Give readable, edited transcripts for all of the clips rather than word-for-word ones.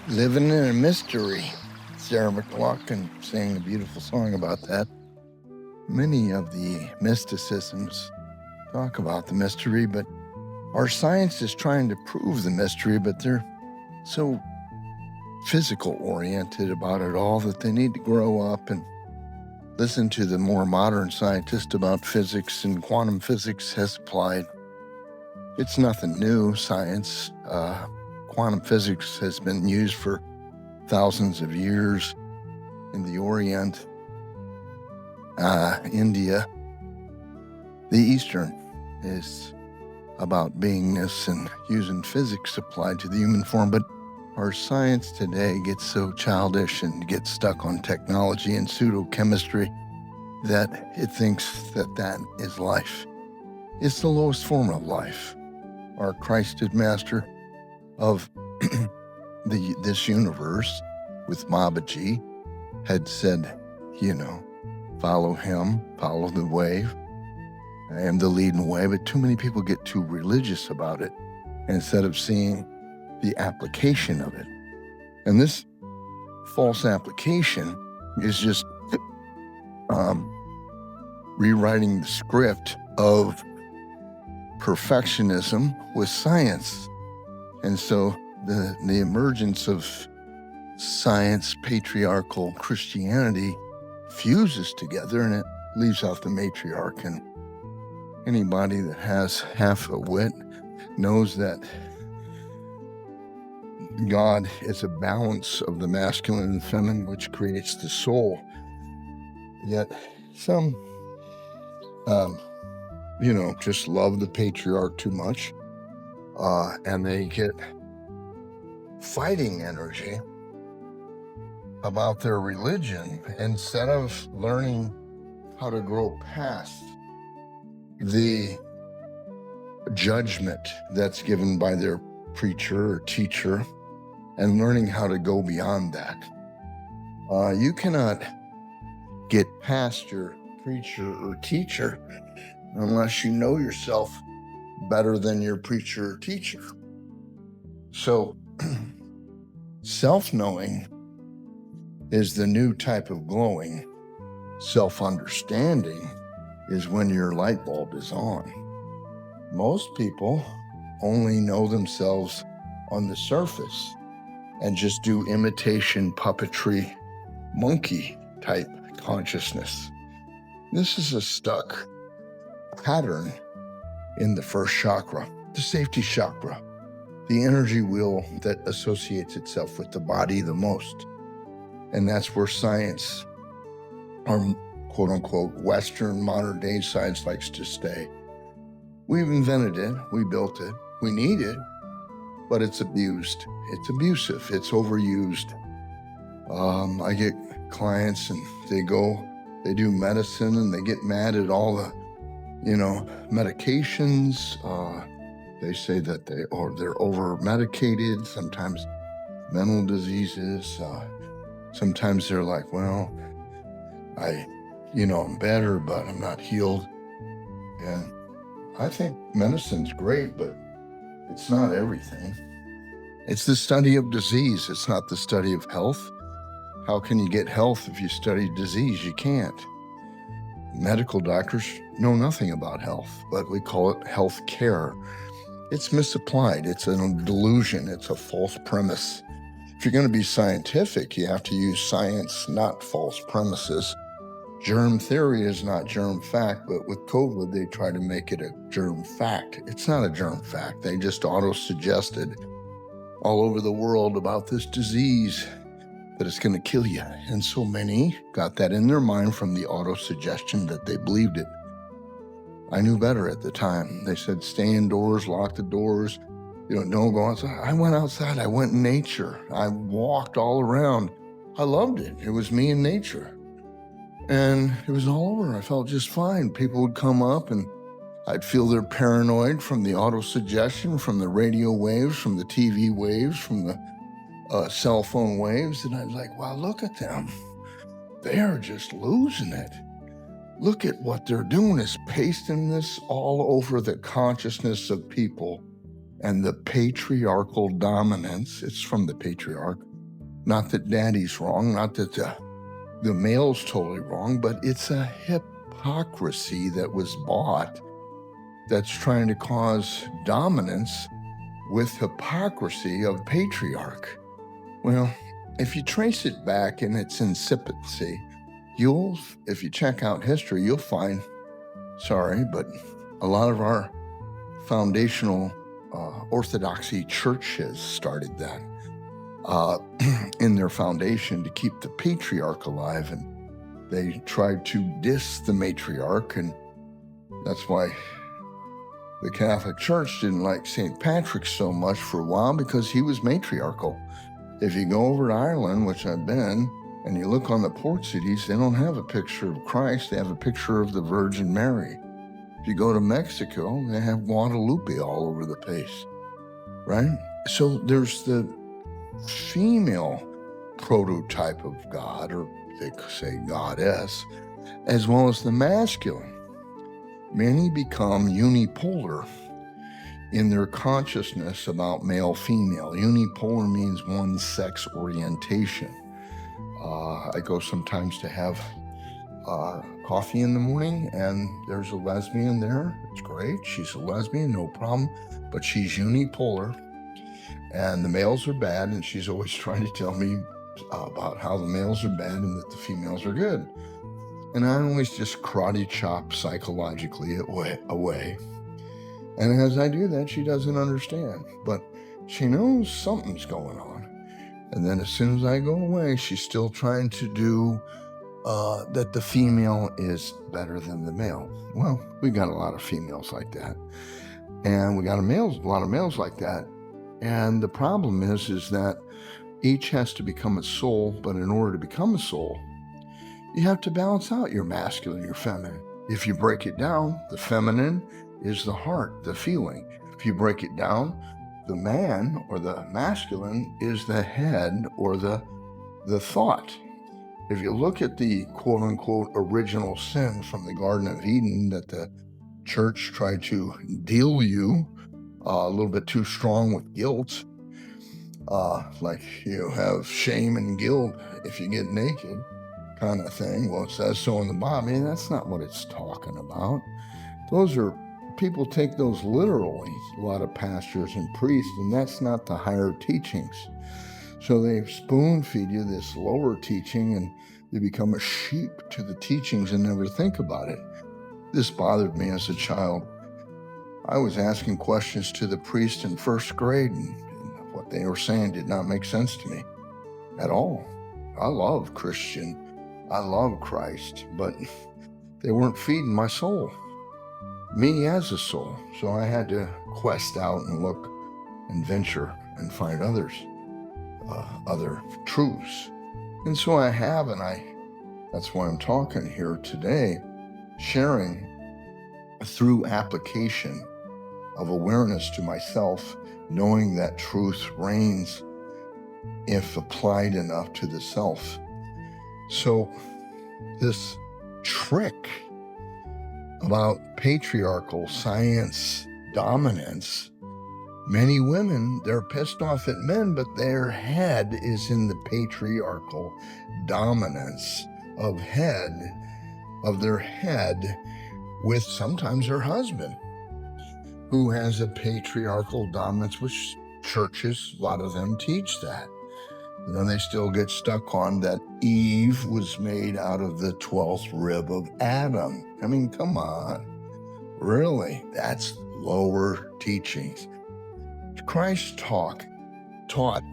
Living in a mystery. Sarah McLachlan sang a beautiful song about that. Many of the mysticisms talk about the mystery, but our science is trying to prove the mystery, but they're so physical oriented about it all that they need to grow up and listen to the more modern scientists about physics, and quantum physics has applied. It's nothing new, science. Quantum physics has been used for thousands of years in the Orient, India. The Eastern is about beingness and using physics applied to the human form, but our science today gets so childish and gets stuck on technology and pseudochemistry that it thinks that that is life. It's the lowest form of life. Our Christed master of this universe with Babaji had said, follow him, follow the wave. I am the leading way, but too many people get too religious about it instead of seeing the application of it. And this false application is just rewriting the script of perfectionism with science. And so the emergence of science, patriarchal Christianity fuses together, and it leaves out the matriarch. And anybody that has half a wit knows that God is a balance of the masculine and feminine, which creates the soul. Yet some, just love the patriarch too much, and they get fighting energy about their religion instead of learning how to grow past the judgment that's given by their preacher or teacher and learning how to go beyond that. You cannot get past your preacher or teacher unless you know yourself better than your preacher or teacher. So self-knowing is the new type of glowing. Self-understanding is when your light bulb is on. Most people only know themselves on the surface and just do imitation puppetry, monkey type consciousness. This is a stuck pattern in the first chakra, the safety chakra, the energy wheel that associates itself with the body the most. And that's where science, or quote unquote Western modern day science, likes to stay. We've invented it, we built it, we need it, but it's abused. It's abusive, it's overused. I get clients and they do medicine and they get mad at all the, medications. They say that they're over medicated, sometimes mental diseases. Sometimes they're like, well, I'm better, but I'm not healed. And I think medicine's great, but it's not everything. It's the study of disease. It's not the study of health. How can you get health if you study disease? You can't. Medical doctors know nothing about health, but we call it health care. It's misapplied. It's a delusion. It's a false premise. If you're going to be scientific, you have to use science, not false premises. Germ theory is not germ fact, but with COVID, they try to make it a germ fact. It's not a germ fact. They just auto-suggested all over the world about this disease that it's going to kill you. And so many got that in their mind from the auto-suggestion that they believed it. I knew better at the time. They said, stay indoors, lock the doors, don't go outside. I went outside. I went in nature. I walked all around. I loved it. It was me and nature. And it was all over. I felt just fine. People would come up and I'd feel they're paranoid from the auto-suggestion, from the radio waves, from the TV waves, from the cell phone waves. And I'd like, wow, look at them. They are just losing it. Look at what they're doing is pasting this all over the consciousness of people. And the patriarchal dominance, it's from the patriarch, Not that daddy's wrong, not that the male's totally wrong, but it's a hypocrisy that was bought that's trying to cause dominance with hypocrisy of patriarch. Well, if you trace it back in its incipiency, if you check out history, you'll find, sorry, but a lot of our foundational orthodoxy churches started that in their foundation to keep the patriarch alive, and they tried to diss the matriarch, and that's why the Catholic Church didn't like St. Patrick so much for a while, because he was matriarchal. If you go over to Ireland, which I've been, and you look on the port cities, they don't have a picture of Christ, they have a picture of the Virgin Mary. If you go to Mexico, they have Guadalupe all over the place, right? So there's the female prototype of God, or they say goddess, as well as the masculine. Many become unipolar in their consciousness about male-female. Unipolar means one sex orientation. I go sometimes to have coffee in the morning, and there's a lesbian there. It's great. She's a lesbian, no problem, but she's unipolar, and the males are bad, and she's always trying to tell me about how the males are bad and that the females are good. And I always just karate chop psychologically away. And as I do that, she doesn't understand, but she knows something's going on. And then as soon as I go away, she's still trying to do that the female is better than the male. Well, we got a lot of females like that, and we got a lot of males like that. And the problem is that each has to become a soul, but in order to become a soul, you have to balance out your masculine, your feminine. If you break it down, the feminine is the heart, the feeling. If you break it down, the man or the masculine is the head or the thought. If you look at the quote-unquote original sin from the Garden of Eden that the church tried to deal you a little bit too strong with guilt, like you have shame and guilt if you get naked, kind of thing. Well, it says so in the Bible. I mean, that's not what it's talking about. People take those literally, a lot of pastors and priests, and that's not the higher teachings. So they spoon feed you this lower teaching, and you become a sheep to the teachings and never think about it. This bothered me as a child. I was asking questions to the priest in first grade, and what they were saying did not make sense to me at all. I love I love Christ, but they weren't feeding my soul, me as a soul. So I had to quest out and look and venture and find other truths. And so I have, and that's why I'm talking here today, sharing through application of awareness to myself, knowing that truth reigns if applied enough to the self. So this trick about patriarchal science dominance, many women, they're pissed off at men, but their head is in the patriarchal dominance of their head with sometimes her husband, who has a patriarchal dominance, which churches, a lot of them teach that. And then they still get stuck on that Eve was made out of the 12th rib of Adam. I mean, come on. Really? That's lower teachings. Christ taught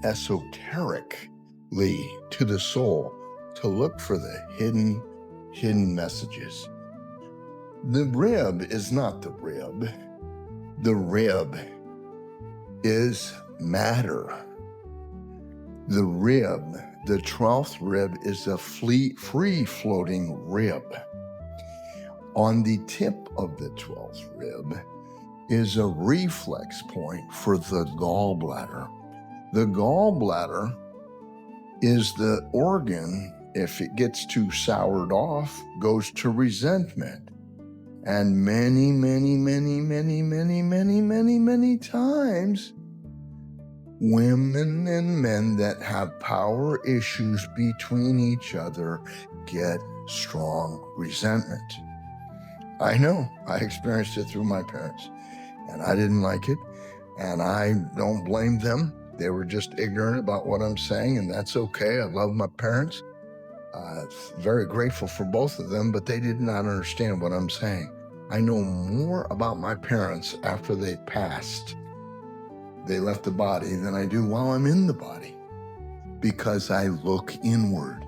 esoterically to the soul to look for the hidden messages. The rib is not the rib. The rib is matter. The rib, the 12th rib, is a free-floating rib. On the tip of the 12th rib is a reflex point for the gallbladder. The gallbladder is the organ, if it gets too soured off, goes to resentment. And many times, Women and men that have power issues between each other get strong resentment. I know, I experienced it through my parents, and I didn't like it, and I don't blame them. They were just ignorant about what I'm saying, and that's okay. I love my parents. Very grateful for both of them, but they did not understand what I'm saying. I know more about my parents after they passed, they left the body, than I do while I'm in the body, because I look inward.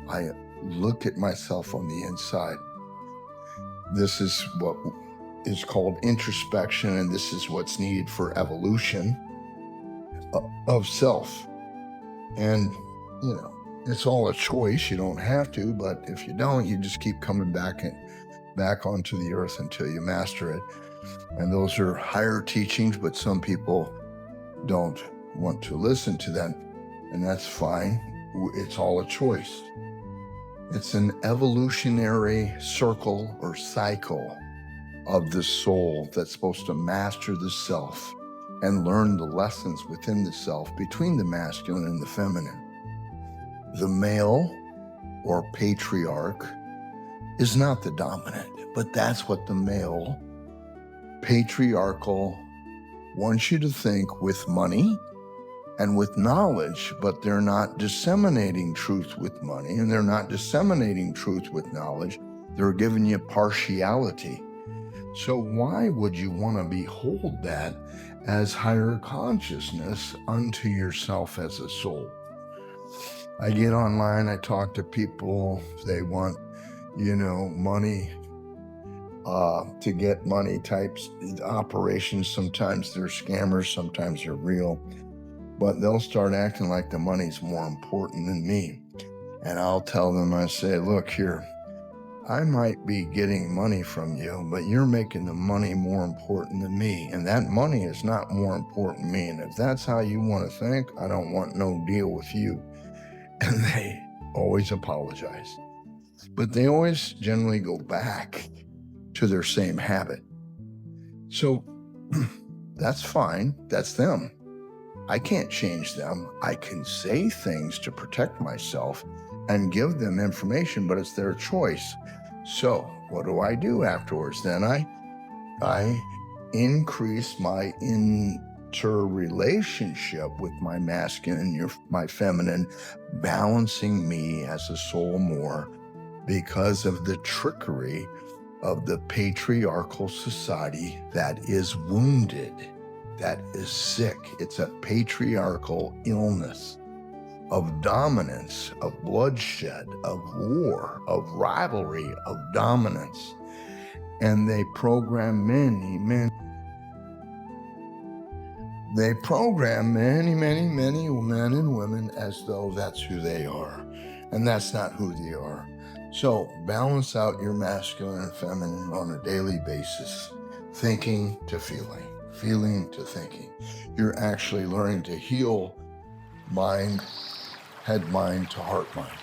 I look at myself on the inside. This is what is called introspection, and this is what's needed for evolution of self. And, it's all a choice. You don't have to, but if you don't, you just keep coming back onto the earth until you master it. And those are higher teachings, but some people don't want to listen to them, and that's fine. It's all a choice. It's an evolutionary circle or cycle of the soul that's supposed to master the self and learn the lessons within the self between the masculine and the feminine. The male or patriarch is not the dominant, but that's what the male patriarchal wants you to think with money and with knowledge, but they're not disseminating truth with money, and they're not disseminating truth with knowledge. They're giving you partiality. So why would you want to behold that as higher consciousness unto yourself as a soul? I get online, I talk to people, they want, money, to get money types operations. Sometimes they're scammers, sometimes they're real, but they'll start acting like the money's more important than me. And I'll tell them, I say, look here, I might be getting money from you, but you're making the money more important than me. And that money is not more important than me. And if that's how you want to think, I don't want no deal with you. And they always apologize. But they always generally go back to their same habit. So that's fine. That's them. I can't change them. I can say things to protect myself and give them information, but it's their choice. So what do I do afterwards? Then I increase my interrelationship with my masculine and my feminine, balancing me as a soul more because of the trickery of the patriarchal society that is wounded, that is sick. It's a patriarchal illness of dominance, of bloodshed, of war, of rivalry, of dominance. And they program many men and women as though that's who they are. And that's not who they are. So balance out your masculine and feminine on a daily basis, thinking to feeling, feeling to thinking. You're actually learning to heal mind, head mind to heart mind.